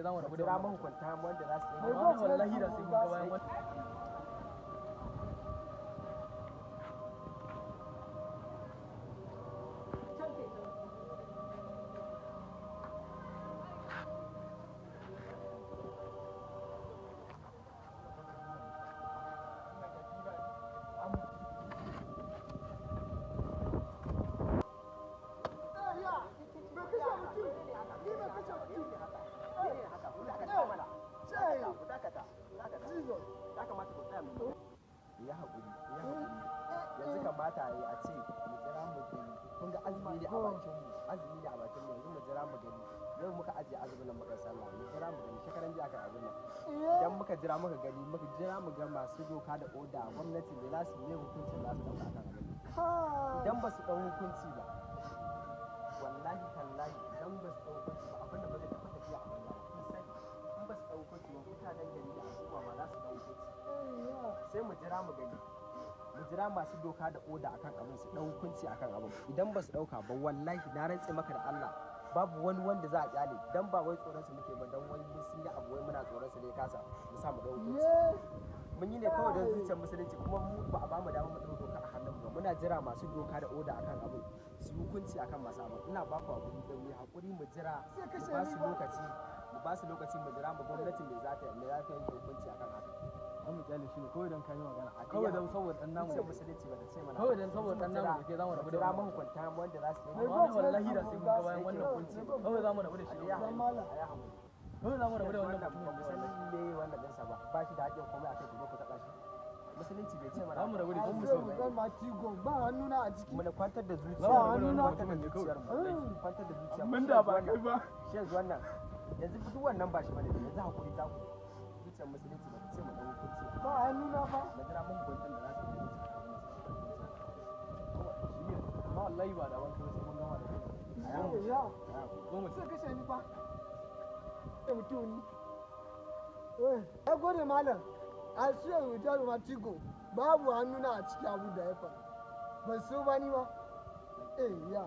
ke zamu rabu da jira mahukunta wanda za su yi wallahi da sai mun ga bayan wannan ya haƙuri yanzu kamata yi a ce mu jira mu gani kun ga azumi ne a bakin mu yanzu mu jira mu gani yau muka ajiye azumin nan muka sallah mu jira mu gani shekaran jiya kan abin nan idan muka jira muka gani muka jira mu ga masu doka da oda gwamnati ne za su yi hukuncin za su dauka kan abin idan ba su dau hukunci ba wallahi tallahi idan ba su dau hukunci ba abin da ba zai taɓa tafiya a banza ba kun sani in ba su dau hukunci ba mutanen gari da al'umma ma za su dau hukunci sai mu jira mu gani mu jira masu doka da oda akan abin su dau hukunci akan abin idan ba su dauka ba wallahi na rantse maka da Allah babu wani wanda za a kyale dan ba wai tsoron su muke ba dan wai mun sun yi abu wai muna tsoron su ne kasa mu sa mu dau hukunci mun yi ne kawai don zuciyar musulunci kuma mu ba a ba mu dama mu dau doka a hannun mu muna jira masu doka da oda akan abin su hukunci akan masu abin ina ba ku hakuri da mu hakuri mu jira mu ba su lokaci mu jira mu gwamnati me za ta yanke hukunci akan haka an mu kyale shi ne kawai dan kai magana kawai dan saboda dan namu sai musulunci ba ta ce mana kawai dan saboda dan namu da ke zamu rabu da jira mahukunta wanda za su yi wallahi da sai mun ga bayan wannan hukunci kawai zamu rabu da shi ya mala ya hamu kawai zamu rabu da wannan mutumin musulunci ne wannan din sa ba shi da haƙƙin komai akai ku zo ku taɓa shi musulunci bai ce mana zamu rabu da shi musulmai ma tigon ba hannuna a ciki mu kwantar da zuciya ba hannuna kwantar da zuciyar mu kwantar da zuciya mun da ba kai ba shi yanzu wannan yanzu duk wannan ba shi bane yanzu hakuri za ku zuciyar musulunci ba ta ce mu dan hukunci ba hannuna ba na jira mun gwantin da za su yi amma wallahi ba da ban kai sai mun gama da kai ya goma sai kashe ni fa da mutum ya gode malam a siya wutar ma tigo babu hannuna a cikin abu da ya faru ban so ba ni ba ya